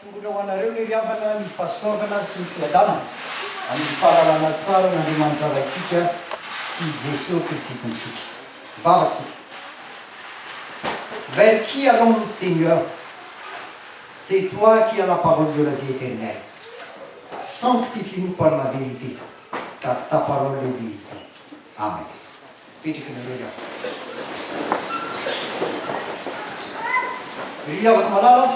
Tongona ho anareo ny riavana ny fahasoavana sy ny fiadana amin'ny fahalalana tsara n'Andriamanitra raitsika sy Jesosy Kristy tombontsika. Vavatsika. Vers qui allons-nous, Seigneur? C'est toi qui as la parole de la vie éternelle. Sanctifie-nous par la vérité, car ta parole est vérité. Amen. Riavaka malala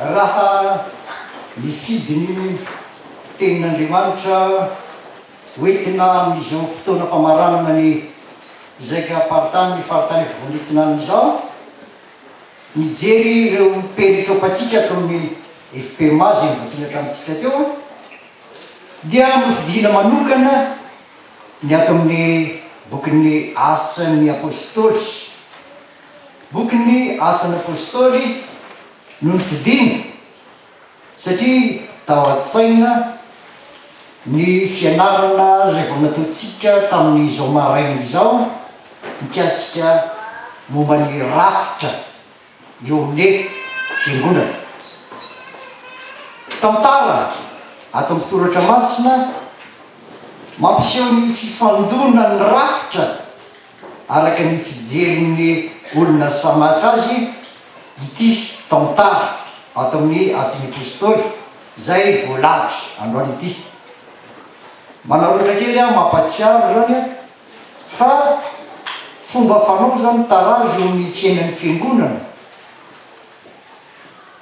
raha mifidy ny tenin'Andriamanitra hoentina amin'izao fotoana famaranana ny zay aparitany ny faritany fivondritsinany izao mijery ireo perika apatsika ato amin'ny FPMA zay mivokina hatramintsika teo dia mifidina manokana ny ato amin'ny bokin'ny asan'ny apôstôly. Bokin'ny asan'ny apôstôly no nifidina satria tao an-tsaina ny fianarana zay vao nataontsika tamin'izao maraina izao mikasika momba ny rafitra eo amin'ny fiangonana. Tantara ato amin'ny soratra masina mampiseho ny fifandona ny rafitra araka ny fijerin'ny olona samahafa azy ity tantara ato amin'ny asan'ny apôstôly zay voalavitra androany ity. Manarota kely a mampatsiaro zany fa fomba fanao zany tarazo amin'ny fiainan'ny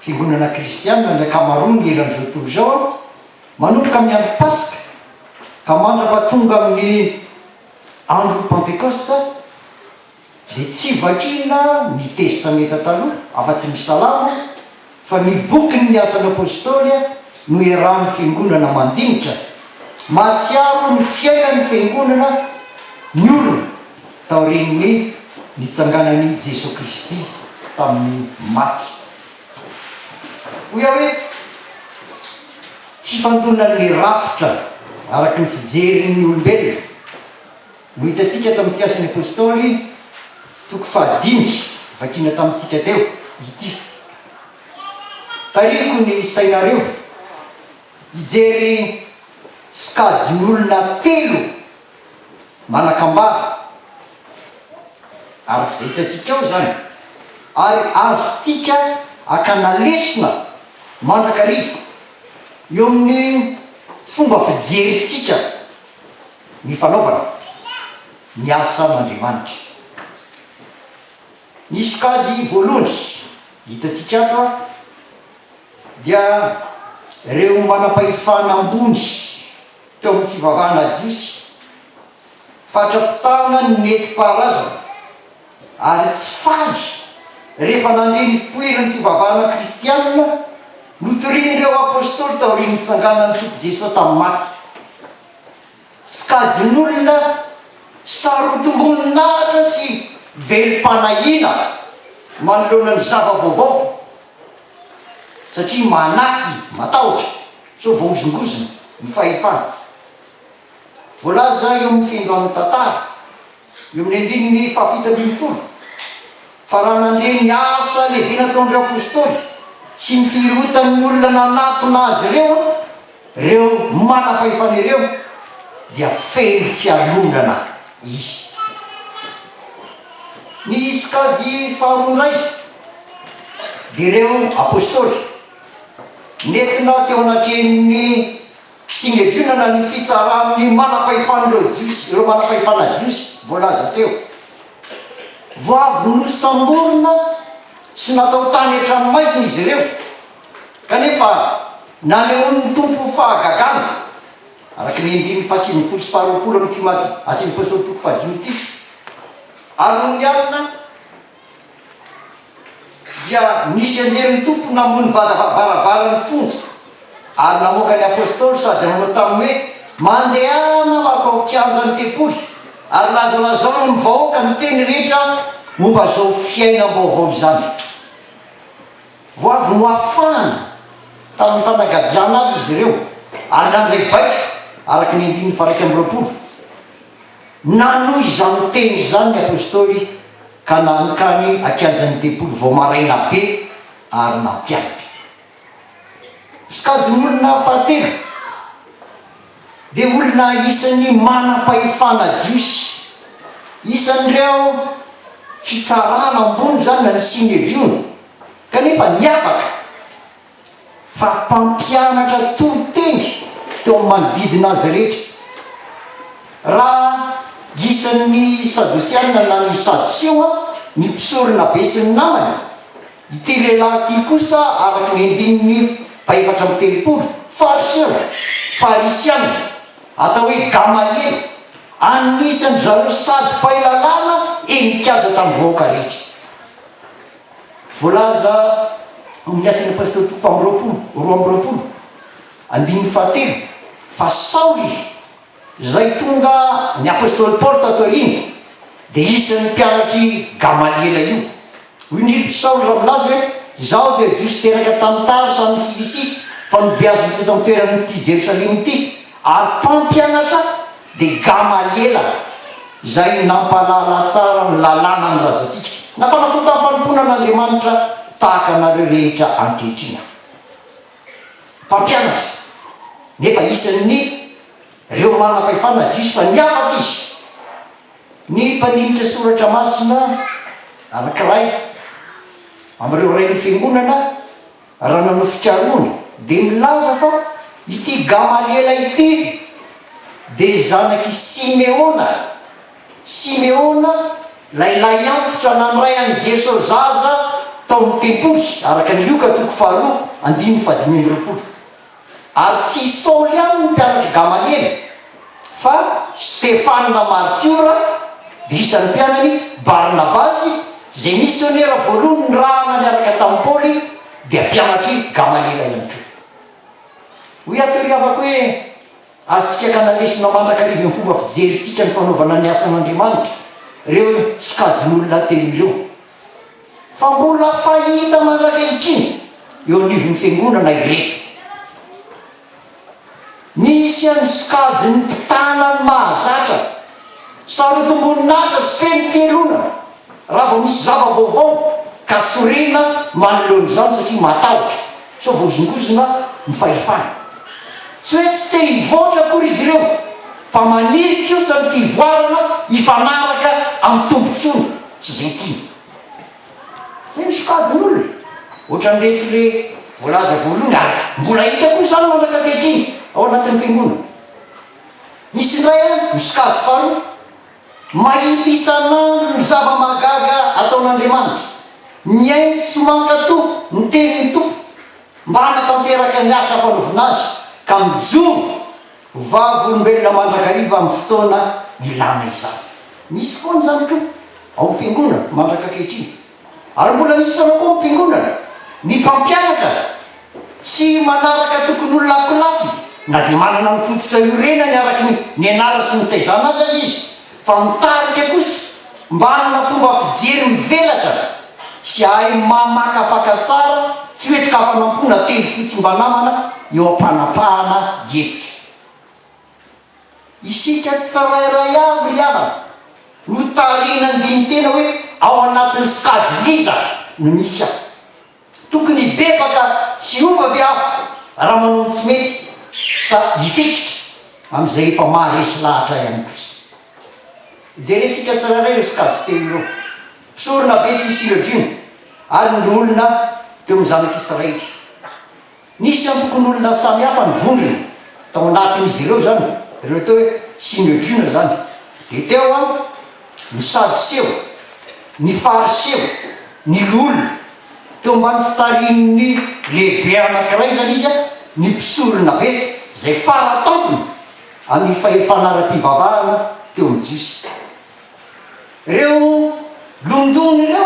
fiangonana kristianina ny akamaroany elan'izao tontolo izao manomboka amin'ny andro pasika ka mandrapa tonga amin'ny andro pentecoste dia tsy vakina ny testamenta taloha afa-tsy misy salama fa ny bokin'ny asan'ny apôstôly no iarahan'ny fiangonana mandinika mahatsiaro ny fiainan'ny fiangonana ny olona taorian'ny nitsanganan'i Jesosy Kristy tamin'ny maty. Hoy aho hoe fifandonan'ny rafitra araka ny fijerin'ny olombelona no hitantsika tamin'ity asan'ny apôstôly toko fahadimy vakina tamintsika teo ity. Tariko ny sainareo hijery skajin'olona telo manakambara arak'izay hitantsika ao zany ary azontsika akana lesona mandrakariva eo amin'ny fomba fijeritsika ny fanaovana ny asan'Andriamanitra. Ny skajy voalohany hitantsika ato dia reo manam-pahefana ambony teo amin'ny fivavahana jiosy fatrapitana ny neti-paharazana ary tsy faly rehefa nandre ny fipoiran'ny fivavahana kristianina notorian'ireo apôstôly taorian'ny nitsanganan'ny tompo Jesosy tamin'ny maty. Skajin'olona sarotom-boninahitra sy velom-panahina manoloana ny zava-baovao satria manaky matahotra so vaozongozona ny fahefana. Voalaza eo amin'ny fiandohan'ny tantara eo amin'ny andininy fahafito ambin'ny folo fa raha nandre ny asa lehibe nataon'ireo apôstôly sy ny firotan'ny olona nanatona azy ireo manam-pahefana ireo dia feno fialonana izy. Ny skajy faharoanray dia ireo apôstôly nentina teo anatrehan'ny singebionana ny fitsarahan'ny manam-pahefan'ireo jiosy, ireo manam-pahefana jiosy voalaza teo voavy nosamborona sy natao tany an-tranomaizina izy ireo kanefa nanehoan'ny tompo fahagagana araka ny andiny fahasivy folo sy faharoapolo amin'ny timaty asivy apôstôly toko fahadimy ity. Ary no mialina dia nisy anjery ny tompo namony varavaran'ny fonja ary namoaka ny apôstôly sady nanao tamin'ny hoe mandehana makao kianjan'ny tempoly ary lazalazao ny vahoaka ny teny rehetra momba zao fiainam-baovao izany. Voavy no afahana tamin'ny fanagadiana azy izy ireo ary nandray baiko araka ny andiny faraiky amby roapolo nanohy izany teny izany ny apôstôly ka nankany akianjan'ny tempoly vao maraina be ary nampianatra. sikajin'olona fahatelo dia olona isan'ny manam-pahefana jiosy, isan'ireo fitsarana ambony zany na ny syneviona kanefa niafaka fa mpampianatra toro-teny teo amin'ny manodidina azy rehetra. Raha isan'ny sadosiana na ny sadoseo ny mpisorona be sy ny namany, ity lehilahy ty kosa araky ny andininy faefatra amby telopolo fariseo farisiana atao hoe Gamaliel, anisan'ny zareo sady mpahailalana enikaja tamin'ny vahoaka rehetra. Voalaza amin'ny asan'ny pasteur roa amby roapolo andininy fahatelo fa Saoly zay tonga ny apôstôly Paul tato aoriana dia isan'ny mpianatry Gamaliela io. Hoy ny Saoly raha volazy hoe zaho dia jiosy teraka tamin'ny Taro samy Silisy fa nobeazo teto amin'ny toeran'ity Jerosalema ity, ary mpampianatra dia Gamaliela zay nampalala tsara ny lalàna ny razantsika na fanafota ny fanompoana an'Andriamanitra tahaka anareo rehetra ankehitrina. Mpampianatra nefa isan'ny reo manam-pahefana jiosy fa niafaka izy. Ny mpanimitra soratra masina anankiray amin'ireo ray ny fiangonana raha nanao fikaroana dia milaza fa ity Gamaliela ity dia zanaky Simeona lailahy antitra nanoray any Jesosy zaza tao amin'ny tempoly araka ny Lioka 2:5-20. Ary tsy Saoly ihany ny mpianatry Gamaliela fa Stefana Martiora dia isan'ny mpianany Barnabasy zay misionera voalohany rahana niaraka tamin'ny Paoly dia mpianatry Gamaliela ihany koa. Hoy atoriavako hoe azontsika kanalesina mandrakariva ny fomba fijeritsika ny fanaovana ny asan'Andriamanitra reo sokajin'olona telo ireo, fa mbola fahita mandrakaritriny eo anivon'ny fiangonana ireto. Misy any sokajiny mpitanany mahazatra sarotom-boninahitra sy feno fielonana raha vao misy zava-baovao ka sorena manoloana izany satria matahotra so vozongozona ny fahefana. Tsy hoe tsy te hivoatra akory izy ireo fa maniry kosa ny fivoarana hifanaraka amin'ny tombontsoana tsy zay tiany. Zay ny sokajin'olona ohatran'iretsy le voalaza voalohany ary mbola hita koa zany mandrakakehtriny ao anatin'ny fiangonana. Misy indray misokajy faharoa mahita isan'andro ny zava-magaga ataon'Andriamanitra, miainy sy mankatoa ny tenin'ny tompo mba hanatanteraka ny asa fanaovana azy ka mijoro vavolombelona mandrakariva amin'ny fotoana ilana izany. Misy foana zany koa ao amin'ny fiangonana mandrakakehtriny. Ary mbola misy sana koa amin'ny fiangonana ny mpampianatra tsy manaraka tokony olona akolafy na dia manana ny fototra iorenany araky ny anara sy nitaizana azy azy izy, fa mitarika kosa mba hanana fomba fijery mivelatra sy ahay mamakafaka tsara, tsy hoe tokafanampona telo fotsy mba namana eo ampanapahana hevitra. Isika tsy tarairay avy ry havana no tarina andiny tena hoe ao anatin'ny sikajy liza no misy aho. Tokony bebaka sy ovavy aho raha manao ny tsy mety sa hifikitra amin'izay efa maharesy lahatra ihany kosa. Jerentsika tsiraray io sikajy telo ireo mpisorona be sy Silojiona ary ny olona teo amin'ny zanak'Israely. Nisy any tokony olona samihafa ny vondrona tao anatin'izy ireo zany, ireo teo hoe Silojiona zany. Dia teo ny sadoseo, ny fariseo, ny lolo teo ambany fitarian'ny lehibe anankiray zany izy ny mpisorona be zay faratampony amin'ny fahefanara-pivavahana teo amin'ny jiosy. Ireo londony ireo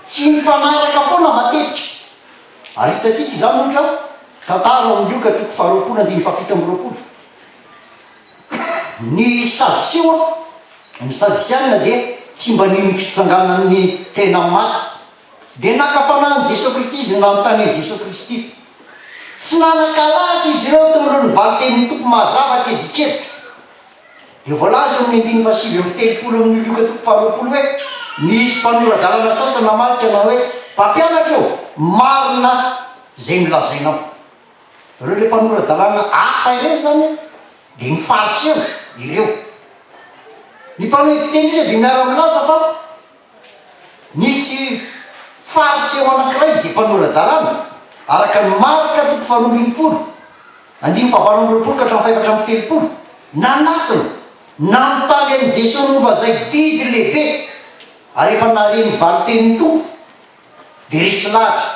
tsy mifanaraka foana matetika. Ary hitatika izany ohatra tantara amin'ny Lioka 2:20-20. Ny sadoseo, ny sadosiana dia tsy mba niny fitsanganan'ny tena maty dia nakafanany Jesosy Kristy izy nanontany Jesosy Kristy. Tsy nanakalahatra izy ireo tomindreo ny valitenin'ny tompo mazava tsy edikevitra. Dia voalaza amin'ny 5:30 amin'ny Lioka 2:20 hoe nisy mpanoradalana sasany namalika na hoe mpampianatra eo marina zay milazainao. reo le mpanoradalàna hafa ireo zany dia mifariseo ireo ny mpanao fiteny izy dia miara-milaza fa nisy fariseo anankiray izay mpanoradalàna araka ny marika toko faharoambin'ny folo andimy fahavalombiroapolo ka hatramin'ny faefatra amby telopolo nanatona nanontany amin'i Jesosy momba zay didy lehibe ary efa nareny valo tenin'ny tompo dia resy lahatra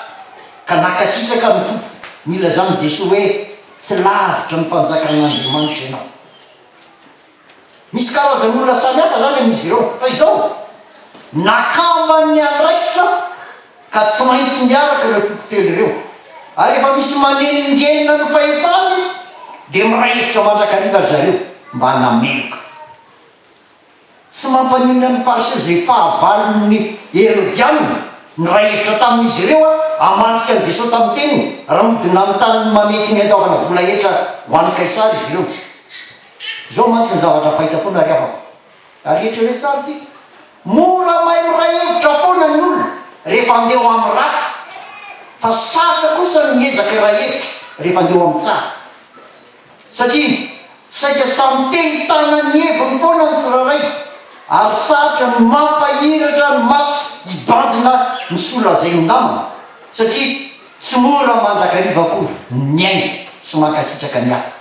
ka nakasitraka amin'ny tompo mila zany Jesosy hoe tsy lavitra ny fanjakan'Andriamanitra ianao. Misy karazan'olona samy hafa zany amin'izy ireo fa izao nakambany andraikitra ka tsy maintsy miaraka ireo tompotelo ireo ary efa misy manenongenina ny fahefany dia miray hevitra mandrakariva zareo mba nameloka. Tsy mampanina ny fariseo zay fahavalon'ny Herodianina ny ray hevitra tamin'izy ireo amantika an' Jesosy tamin'ny teniny raha mody nanontany mamety ny ataovana vola etra ho an'ny Kaisary izy ireo. Zao mantsy ny zavatra fahita foana ary afako ary etrareo tsara ty mora mahay miray hevitra foana ny olona rehefa andeho amin'ny ratsy fa saka kosa miezaka ray hevitra rehefa andeho amin'ny tsara satria saika samy te hitanany heviny foana ny tsiraray ary satra ny mampahiratra ny maso hibanjina ny sola zay namana satria tsy mora mandrakariva akory miaina sy mankasitraka ny hafa.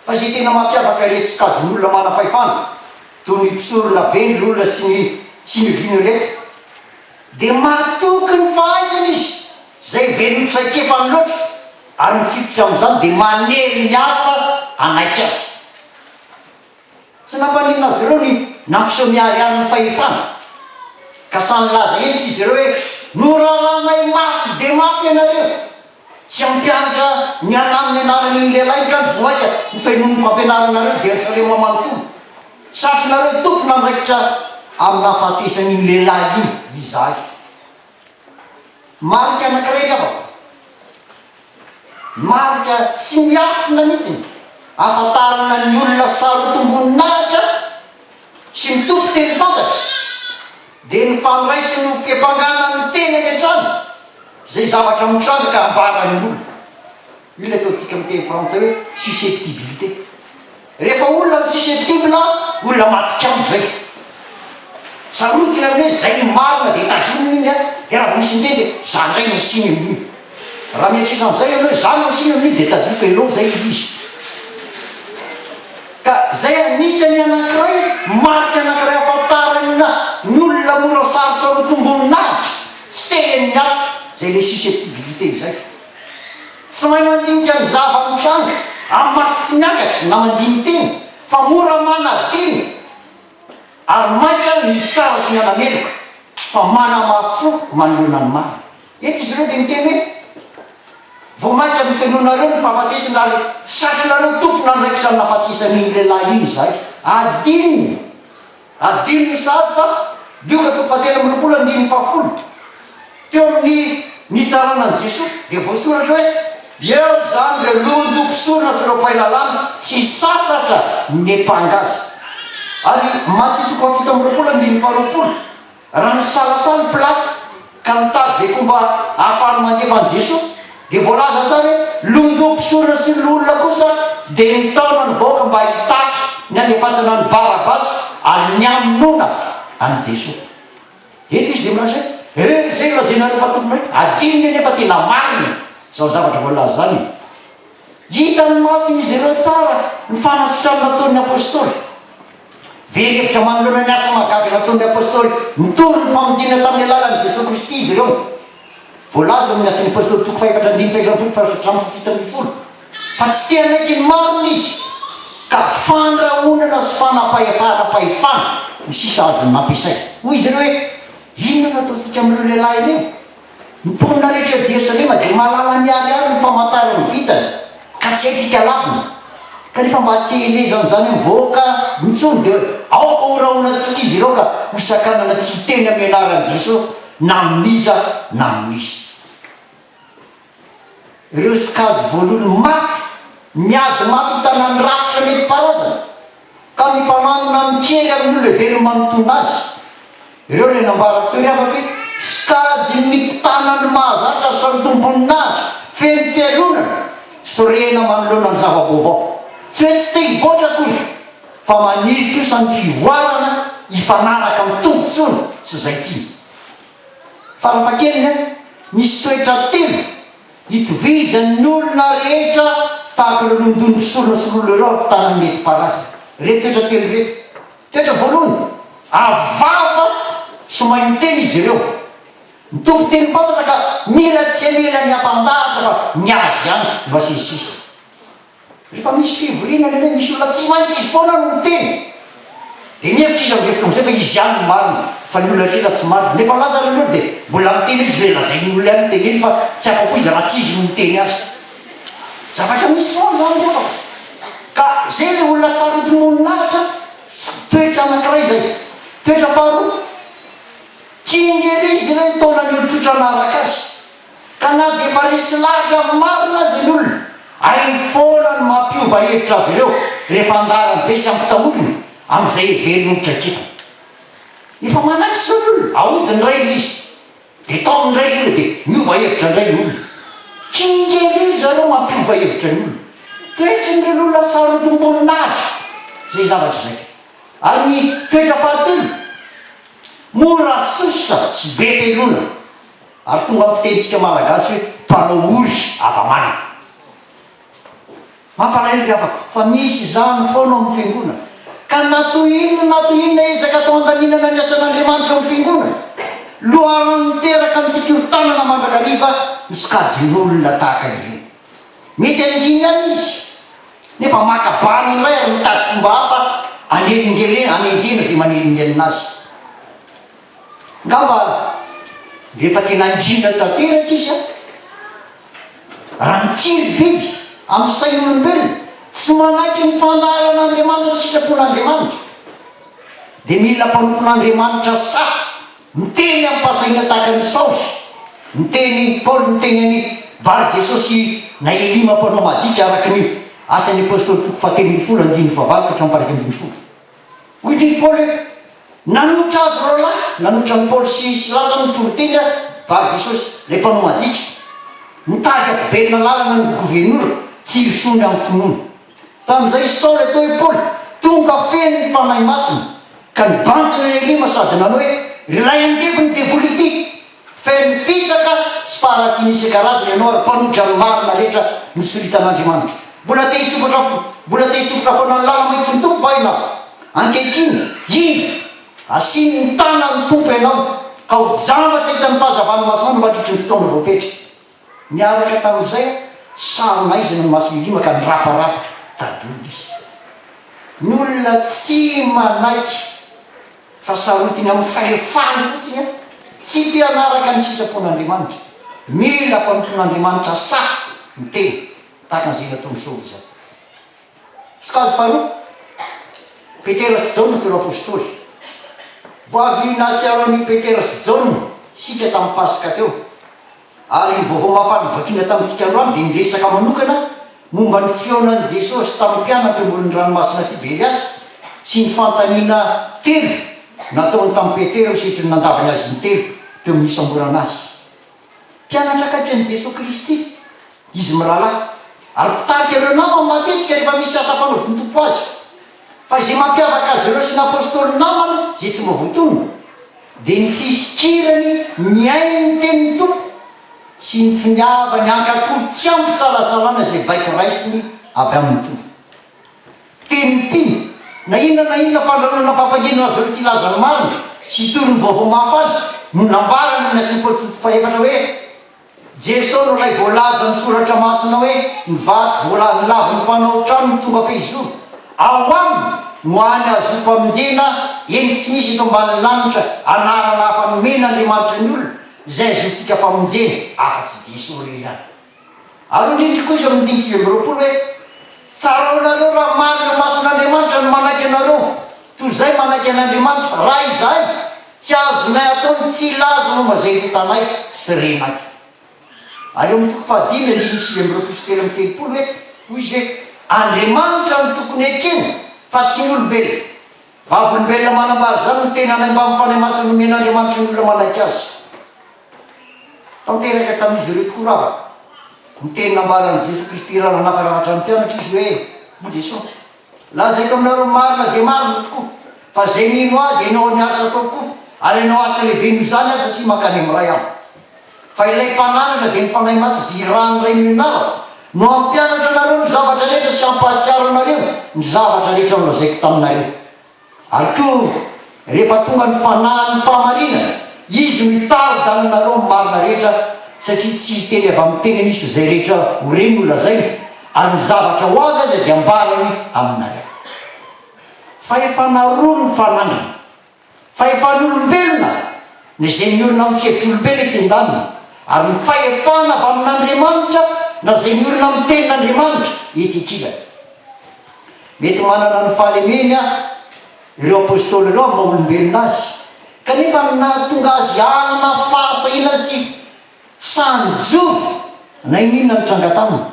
Fa zay tena mampiavaka resy kajin'olona manam-pahefana toy ny mpisorona be ny olona sy ny vinoleta dia matoky ny fahaizana izy zay velony tsaikefany loatra ary mifitotra amin'izany dia manery ny hafa anaiky azy. Tsy nampanina azy ireo ny nampiseho miary amin'ny fahefana ka samy laza eky izy ireo hoe noraranay mafy dia mafy ianareo tsy ampianatra ny anaminy anarany ny lehilahy kanjo voaika ny fenomoniko ampianaranareo Jerosalema manontolo satrinareo tompona andraikitra amin'ny hafatesan'iny lehilahy iny izahy. Marika anankiray riavako marika tsy miafina mihitsiny ahafantarana ny olona sarotomboninaitra sy mitompo teny fantatra dia ny fandraisy ny fiampanganany teny any an-trano zay zavatra mitranga ka ambarany olona io le ataontsika amin'ny teny frantsay hoe susceptibilité. Rehefa olona ny susceptible olona matikamo zay sarotiny amin'hoe zay ny marina dia tazoniny iny a dia raha misy ndeny dia zandray ny siny amin'iny raha miatrika an'izay ianao hoe zany ny siny amin'iny dia tadika elo zay izy ka zay anisany anankiray marika anankiray afantarana ny olona mora sarotra rotomboninaitra tsy tehen'ny hafa zay le susceptibilité zay tsy mahay mandinika ny zava-mitranga amin'ny maso tsy miakatra na mandiny teny fa mora manadiny ary maika ny tsara sy ny anameloka fa manamafo manoloana ny marina. Eto izy ireo dia miteny hoe vo maika ny fenonareo ny fahafatesana ary satrinareo tompona andraikitra ny nafatesan'iny lehilahy iny zay adininy sady fa lioka toko fatena amin'ny roapolo andiny fahafolo teo amin'ny nitsaranan'i Jesosy dia voasoratra hoe eo zany le londo mpisorona sy reo mpailalàna tsy satsatra ny mpangazy ary maty toko afito amin'ny roapolo andiny faharoapolo raha ny salasala Pilaty ka nitady zay fomba ahafahany mandefa an' Jesosy dia voalaza tsara hoe londo mpisorona sy ny olona kosa dia nitaona ny baoka mba hitaky ny andefasana ny Barabasy ary ny amonona any Jesosy. Eto izy dia milaza hoe zay lazainareo mpatompona reky adininy nefa tena marina zao zavatra voalaza zany hitany masin'izy ireo tsara ny fanasitrany nataon'ny apôstôly very hevitra manoloana ny asa magaga nataon'ny apôstôly mitory ny famonjena tamin'ny alalan'i Jesosy Kristy izy ireo voalaza amin'ny asan'ny apôstôly toko faefatra andiny faefatra folo farasatraminy fito ambin'ny folo fa tsy tia naiky ny marina izy ka fandrahonana sy fanapahefana ny sisa azony nampiasay hoy izy ireo hoe inona nataontsika amin'ireo lehilahy ireo miponina rehetra Jerosalema dia malala miariary ny famantarany vitany ka tsy haitsika lavina kanefa mba tsy elezan'izany mivoaka mitsony dia aoka horahonantsika izy ireo ka hosakanana tsy teny amin'ny anaran'i Jesosy na amin'iza na amin'izy. Ireo sikazo voalohany mafy miady mafy hitanany rafitra mety parazana ka mifananona mikery amin'olona very manontona azy ireo le nambarako toery afaka hoe sikajy ny mpitanany mahazatra sarotomboninazy sorena manoloana ny zava-baovao tsy hoe tsy te hivoatra kory fa maniry kosa ny fivoarana hifanaraka amin'ny tombotsony sy zay tiny farafakeliny a misy toetra telo hitovizan'ny olona rehetra tahaka lolondony misorona sololo ireo ampitanany mety parasy reto toetra telo reto toetra voalohany avava sy mainteny izy ireo mitombo teny fantatra ka mila tsy amela ny ampandahatra fa miazy ihany mba sisisy rehefa misy fivoriana lele misy olona tsy maintsy izy foana no miteny de mihevitra izy am'refotra am'zay fa izy ihany marina fa ny olona rehetra tsy marina nefa laza reo de mbola miteny izy le lazay ny olona ihany miteny fa tsy afako izy raha tsy izy no miteny azy zavatra misy foana zany refa ka zay le olona saroton'olonahitra toetra anankiray zay toetra faharoa tsy ingery izy reo taona ny olotsotra naraka azy ka na de efa resy lahatra marina azy ny olona ainy foana ny mampiova hevitra azy ireo rehefa andarany be sy ampitaolony am'izay heverinotra kifa efa manaky sy olona aodiny ray izy de taony ray olona de miova hevitra ndray ny olona tsy ingery izy zareo mampiova hevitra ny olona toetry ny olona sarotom-boninahitra zay zavatra zay ary ny toetra fahatelo mora sosa sy be pelona ary tonga amin'ny fitentsika malagasy hoe mpanao ory avamana mampalahelo afako fa misy zany foana amin'ny fiangonana ka natoinona ezaka atao andaminana ny asan'andriamanitra amin'ny fiangonana loharany miteraka ny fikorotanana mandrakariva misokajin'olona tahaka io mety andiny any izy nefa makabany ilay ary mitady fomba hafa anenjena zay maneningena azy ngamba rehefa tena anjina tanteraka izy raha mitsiry biby amin'ny sain'olombelona tsy manaiky ny fandaharan'andriamanitra sitrapon'andriamanitra de mila mpanompon'andriamanitra sa miteny ampasaina tahaka ny saosy miteny paoly miteny any vary jesosy na elima mpanao majika araky ny asan'ny apôstôly toko fahatelo folo andiny favalo ka mifaraka ambiny folo hoy ny paoly nanotra azy ro lahy nanotra ny paoly sy laza nytoroteny a vary jesosy le mpanao majika mitady ampiverina lalana ny gouvernoura tsy risondry amin'ny finoana tam'izay saoly atao hoe paoly tonga feny ny fanahy masina ka nibanjina ny elima sady nanao hoe rilay andeviny devolity feny fitaka sy faharatsy misy karazany ianao ary mpanotra ny marina rehetra misoritan'andriamanitra mbola te hisokotra foana ny lala maitsy ny tompo vaina ankehitriny ivy asiny ny tana ny tompo ianao ka ho jamatsy hitany fahazavany masinao no mandritry ny fotoana voapetry miaraka tamin'izay saronaizana ny maso-ilima ka niraparapa tadolo izy ny olona tsy manaiky fa sarotiny amin'ny fahefany fotsiny a tsy te anaraka ny sitrapon'andriamanitra mila mpanompon'andriamanitra sa miteny tahaka an'izay nataony saoly zany sokazo faharoa petera sy jaona tero apôstôly voavy nahatsiaroan'ny petera sy jaona sika tamin'ny pasika teo ary ny vaovao mahafaly vakina tamin'ntsika androany de niresaka manokana momba ny fionan'i jesosy tamin'ny mpiana tembolin'ny ranomasina tiberiasy sy ny fantaniana telo nataony tamin'ny petera setry ny nandavany azy ny telo teo amin'ny isamborana azy mpianatra katrany jesosy kristy izy mirahalahy ary mpitariky ireo namany matetika rehefa misy asa fanaovin-tompo azy fa izay mampiavaka azy ireo sy n'apôstôly namany zay tsy mavotonona de ny fifikirany miainy tenin'ny tompo sy ny finiavany ankatory tsy ampy salasalana zay baiko raisiny avy amin'ny tompo tenipiny na inona fandrarona fampanginana azy ireo tsy lazany marina sy hitory ny vaovao mahafaly no nambarany na sy nypôtoto fahefatra hoe jesosy no lay voalaza ny soratra masina hoe nivaty voalany lava ny mpanao trano ny tonga fehizoro ao aminy no any azopo aminjena eny tsy misy eto ambany lanitra anarana hafa-nomen'andriamanitra ny olona zay azotsika famonjena afa-tsy jesosy re ihany ary indrindry kosa amindiny sivy amby roapolo hoe tsara onareo raha marina masin'andriamanitra no manaiky anareo toy zay manaiky an'andriamanitra raha izay tsy azonay ataony tsy laza momba zay fotanay sy renay ary eo amin'ny toko fahadimy andiny sivy amby roapolo sy telo amby telopolo hoe hoy izy hoe andriamanitra no tokony ekena fa tsy ny olombelona vavolombelona manambary zany no tena any mba mifanay masina nomen'andriamanitra ny olona manaiky azy tanteraka tamin'izy ireo tokoa ravaka miteny nambaran'i Jesosy Kristy raha nanafarahatra ny mpianatra izy hoe mo Jesosy lazaiko aminareo marina dia marina tokoa fa zay mino ah dia anao ny asa atao koa ary anao asa lehibe noho izany ah satria mankany amin'ray aho fa ilay mpananana dia nyfanahy masy zay ranoray no ianarako no ampianatra anareo ny zavatra rehetra sy ampahatsiaro anareo ny zavatra rehetra nolazaiko taminareo ary koa rehefa tonga ny fanahy ny fahamarinana izy mitary-dana anareo amin'ny marina rehetra satria tsy teny avy amin'ny teny misy zay rehetra horeny no lazainy ary ny zavatra ho azy azy dia ambarany aminareo fa efa naroa ny fananana fa efa n'olombelona ny zay miorina amin'ny fihevitr'olombelona tsy an-danina ary ny fahefana avy amin'Andriamanitra na zay miorina amin'ny tenin'Andriamanitra hetsekilana mety manana ny fahalemeny a ireo apôstôly ireo amin'ny maha-olombelona azy kanefa nahatonga azy anana fahasahina sy sanjobo na inona mitranga taminy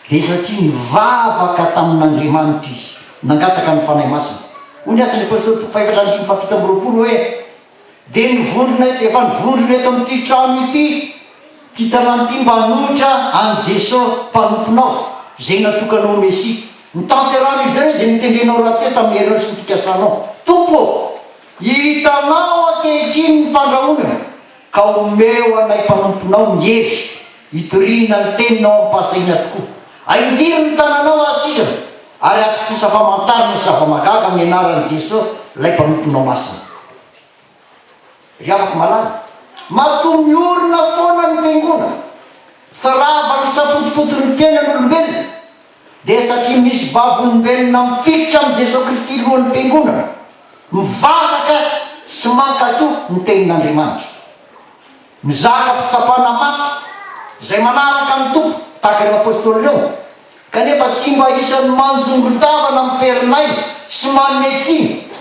dia satria nivavaka tamin'Andriamanitra izy nangataka ny fanahy masina hoy ny asany apôstôly toko faefatra andimy fahafito amby roapolo hoe dia nivondrona efa nivondrona eto amin'ity trano ity hitanan'ity mba hanohitra any Jesosy mpanomponao zay natokanao Mesia nitanterano izy ireo zay nitendrenao raha teo tamin'ny herinao sy ny fikasanao tompo hitanao ankehitriny ny fandrahonana ka omeo anay mpanomponao ny hery hitoriana ny teninao ampahasahina tokoa ainjiry ny tananao asitrana ary atotosa famantarina ny zava-magaga amin'ny anaran'i Jesosy ilay mpanomponao masina ry afaka malala matoa miorina foana ny fiangonana tsy rava ny safotofoton'ny fiainan'olombelona dia satria misy vavolombelona mifikitra amin'ny Jesosy Kristy lohan'ny fiangonana mivavaka sy mankato ny tenin'Andriamanitra mizaka fitsapana maty zay manaraka ny tompo tahaka ireo apôstôly ireo kanefa tsy mba isan'ny manjongo-davana amin'ny ferinay sy manonetsiny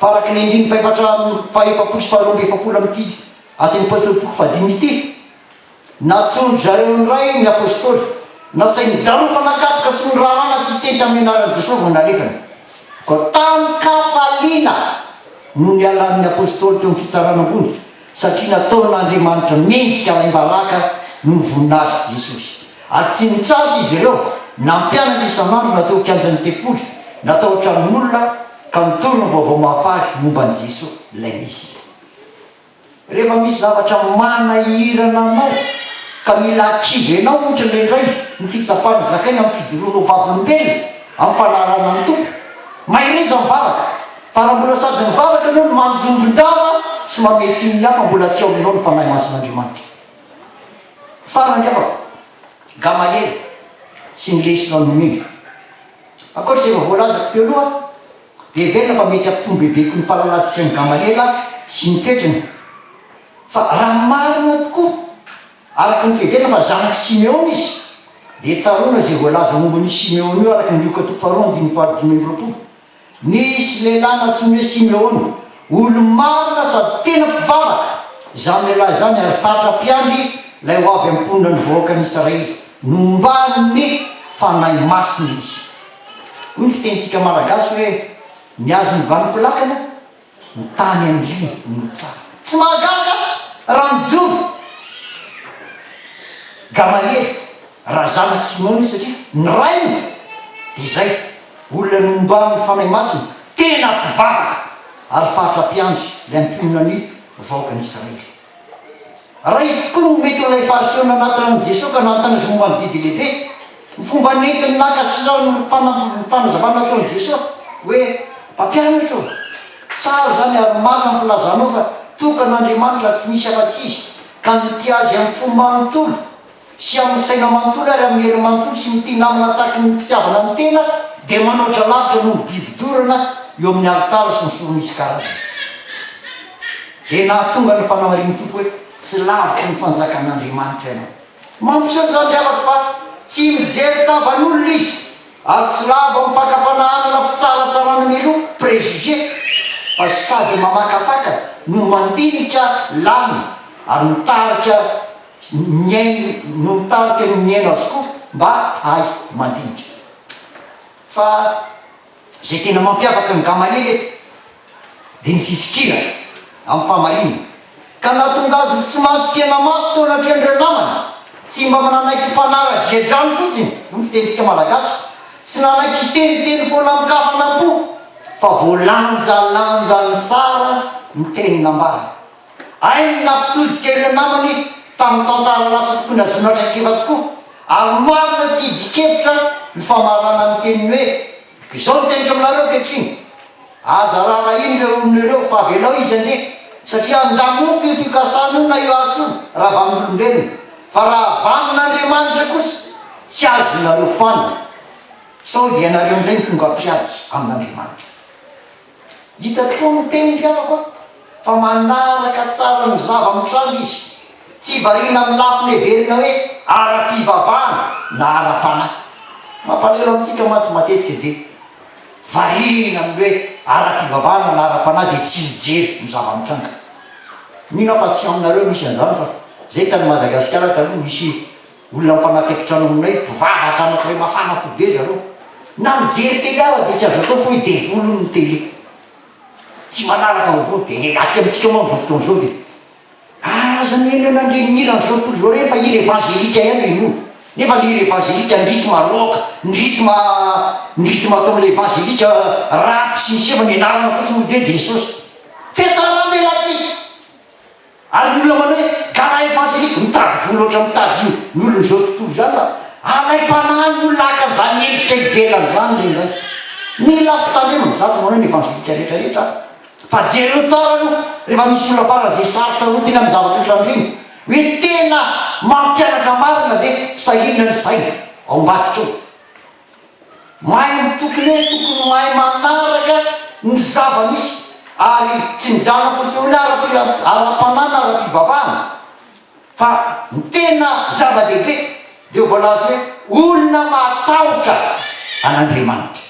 faraky ny andiny faefapolo sy faharoamby efapolo amin'ity asan'ny apôstôly toko fadimy ity natsondro zareo ny ray ny apôstôly nasainy darofa nakatoka sy ny raharana tsy tety amin'ny anaran'i Jesosy vao nalefany ko tamy kafaliana no ny alan'ny apôstôly teo amin'ny fitsarana ambony satria nataon'Andriamanitra mendrika alaim-baraka no voninahitry Jesosy ary tsy nitraty izy ireo nampianatra isan'andro natao kianjan'ny tempoly natao tranon'olona ka nitorony vaovao mahafary momba ny Jesosy ilay Mesia rehefa misy zavatra manahirana anao ka mila akivy anao ohatra ndraindray ny fitsapana zakaina amin'ny fijoroanao vavolombelona amin'ny fanarana ny tompo maireza mivavaka fa raha mbola sady mivavaka anao no manjombon-dava sy mametsiny hafa mbola tsy ao aminao ny fanahy masin'Andriamanitra farany afaka Gamaliel sy ny lesona nomeny akoatra zay voalazako teo aloha dia velona fa mety ampitombo bebeko ny fahalalantsika ny Gamaliel sy ny toetrany fa raha marina tokoa araky ny fevelona fa zanaky Simeona izy dia tsaroana zay voalaza momba ny Simeona io araky ny lioka toko faharoa andiny faharoapolo roapolo nisy lehilahy natsony hoe Simeona olo marina sady tena mpivavaka zany lehilahy zany ary fatra-piandry lay ho avy amponina ny vahoaka ny Israely nombany fanahy masina izy hoy ny fitentsika malagasy hoe niazo ny vanimkolakana ny tany an'liny no tsara tsy mahagaga raha mijoro Gamaliel raha zanaky Simeona izy satria ny rainy dia zay olona nombany fanahy masina tena mpivavaka ary fatra-piandry lay amponina ny vahoaka ny Israely raha izy tokoa no mety ilay farisiona anatin'ny Jesosy ka nantana izy momba ny didy lehibe ny fomba nentiny nakasirao ny fanazavana nataon'i Jesosy hoe mpampianatra tsara zany ary marina ny filazanao fa tokan'Andriamanitra tsy misy afa-tsy izy ka nity azy amin'ny fo manontolo sy amin'ny saina manontolo ary amin'ny hery manontolo sy mity namina tahaky ny fitiavana ny tena dia manoatra lavitra no bibidorana eo amin'ny alitara sy ny soro misy karazana dia nahatonga ny fanamariny tompo hoe tsy lavitra ny fanjakan'Andriamanitra ianao mampisaotra zany afaka fa tsy mijery tavan'olona izy ary tsy lava mifakampanahanana fitsaratsarana melo préjugé fa sady mamakafaka no mandinika lamy ary mitarika no mitarika ny miaino azy koa mba hay mandinika fa zay tena mampiavaka ny Gamaliel eto dia ny fifikira amin'ny fahamarinana ka nahatonga azy tsy mampitena maso tao anatrehan'ireo namana tsy mba mananaiky mpanara diadrano fotsiny no fitentsika malagasy tsy nanaiky teniteny foana mikafanam-po fa voalanjalanja ny tsara ny teny nambara ainy nampitodika ireo namany tamin'ny tantara lasa tokony azonatraikeva tokoa ary marina tsy hidikevitra ny famarana ny teniny hoe izao ny teniko aminareo kehitriny aza raha iny reo olon'ireo fa avelao izy andeha satria andamoky io fikasana io na io asy io raha vamin'olombelona fa raha vamin'andriamanitra kosa tsy azonareo fana sao dia nareo ndray ny tonga mpiady amin'andriamanitra hita tokoa ny teny kavako fa manaraka tsara ny zava-mitrano izy tsy varina amin'ny lafiny everina hoe ara-pivavahana na ara-panahy mampalelo amintsika matsy matetika dia varina amin'ny hoe ara-pivavahana na ara-panahy dia tsy mijery ny zava-mitranga mino fa tsy aminareo misy an'izany fa zay tany Madagasikara taloha misy olona mifanakaikitrano aminay mpivavaka anak'iray mafana fo be zareo na mijery tele ara dia tsy azo atao foy devolo ny tele tsy manaraka vaovao dia aty amintsika moa amin'izao fotoana izao dia aza mihena nandrenimila n'izao tontolo izao reny fa ira evangelika ihany reny io nefa ira evangelika ny rythme loka ny rythme atao amin'ilay evangelika rapy sy miseva ny anarana fotsiny hoe jesosy fetsaraambelatsy ary ny olona manao hoe karaha evangelika mitady volo oatra mitady io ny olona n'izao tontolo zany fa alay mpanahy ny olona aka zany endrika ivelany zany reny ray mila fitandremana za tsy manao ny evangelika rehetrarehetra fa jereo tsara aloha rehefa misy olona fara zay sarotra ro tena amin'ny zavatra ohatran'ireny hoe tena mampianatra marina dia sahirina ny saina ao ambadika eo mahay mitokony hoe tokony mahay manaraka ny zava-misy ary tsy mijana fotsiny hoe ara-panana ara-pivavahana fa ny tena zava-dehibe dia voalaza hoe olona matahotra an'andriamanitra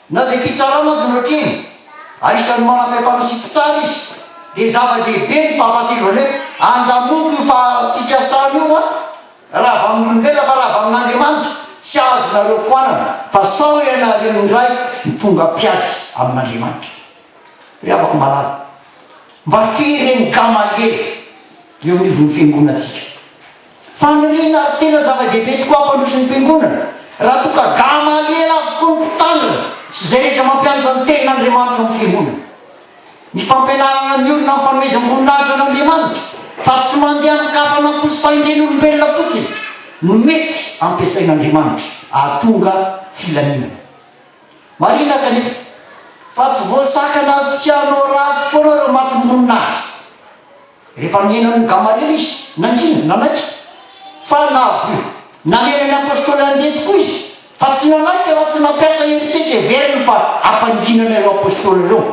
na dia fitsarana azy ny ohatreny ary isan'ny manam-pahefana sy mpitsara izy dia zava-dehibe ny fahafatirany hoe andamoko io fafikasana io a raha avy amin'olombelona fa raha avy amin'andriamanitra tsy azonareo foanana fa sao ianareo indray ny tonga mpiady amin'andriamanitra ry afaka malala mba fireny Gamaliely eo anivon'ny fiangonatsika faniriana ary tena zava-dehibe tokoa ampandrosin'ny fiangonana raha toka Gamaliely avokoa ny mpitandrina sy zay rehetra mampianatra ny tenin'andriamanitra amin'ny fiangonana ny fampianarana ny olona amin'ny fanomezam-boninahitra an'andriamanitra fa tsy mandeha mikafana posy faindren'olombelona fotsiny no mety ampiasain'andriamanitra ahatonga filaminana marina kanefa fa tsy voasakana tsy hanao ratsy foana reo matin'ny voninahitra rehefa mienan'ny Gamaliely izy nandrina nanaiky fa navy nanenany apôstôly andeha tokoa izy fa tsy nanaiky raha tsy nampiasa herisetra everiny fa ampanidinana ireo apôstôly ireo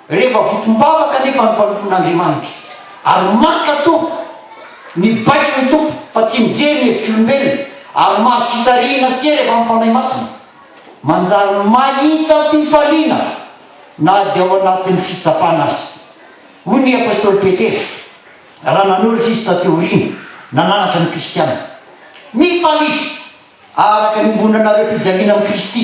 rehefa votombavaka nefa ny mpanompon'andriamanitra ary maka tompo ny baiky ny tompo fa tsy mijery ny hevitr'olombelona ary mahazo fitariana sy rehefa mifanay masina manjary mahita fifaliana na dia ao anatin'ny fitsapana azy hoy ny apôstôly Petera raha nanolotra izy tateoriana nananatra ny kristiana mifalia araka ny ombonanareo fijaliana amin'ny Kristy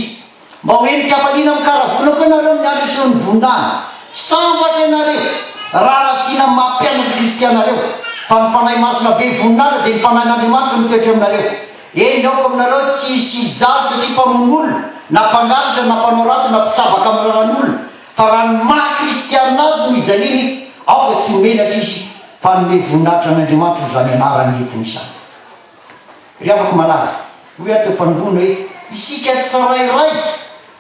mba hoe nikafaliana amin'ny karavona koa nareo ny andro ny voninahina sambatra ianareo raha ratsiana mampianatra kristianareo fa mifanahy masina be voninahitra dia mifanahin'andriamanitra mitoetra aminareo eny aoko aminareo tsy hisy hijaly satria mpamonoolona na mpangalitra na mpanao ratsy na mpisabaka amin'ny raran'olona fa raha ny maha-kristiana azy no hijaliny aoka tsy homenatra izy fa nome voninahitra an'andriamanitra ho zany anarany entiny izany ry afaka malala hoe ateo mpanomboana hoe isika tsirairay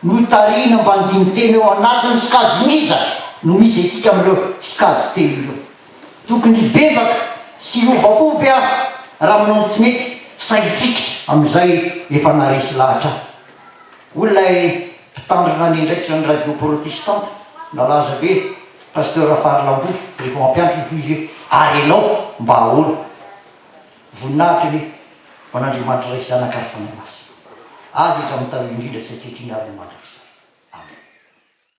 no tarina mba ndiny teny eo anatin'ny sikajoniza no misy etika amin'ireo sikajy telo ireo tokony bebaka sy ovavovy aho raha manao tsy mety saifikitra amin'izay efa naresy lahatra olonay mpitandrina any ndraikitra ny radio protestante nalaza be pasteur Faralamboto rehefa mampianatra izy hoe arelao mba ahoana voninahitra ny ho an'andriamanitra ray zanakary fanahy masina azy efa mitaro indrindra satria tianareo mandrakizany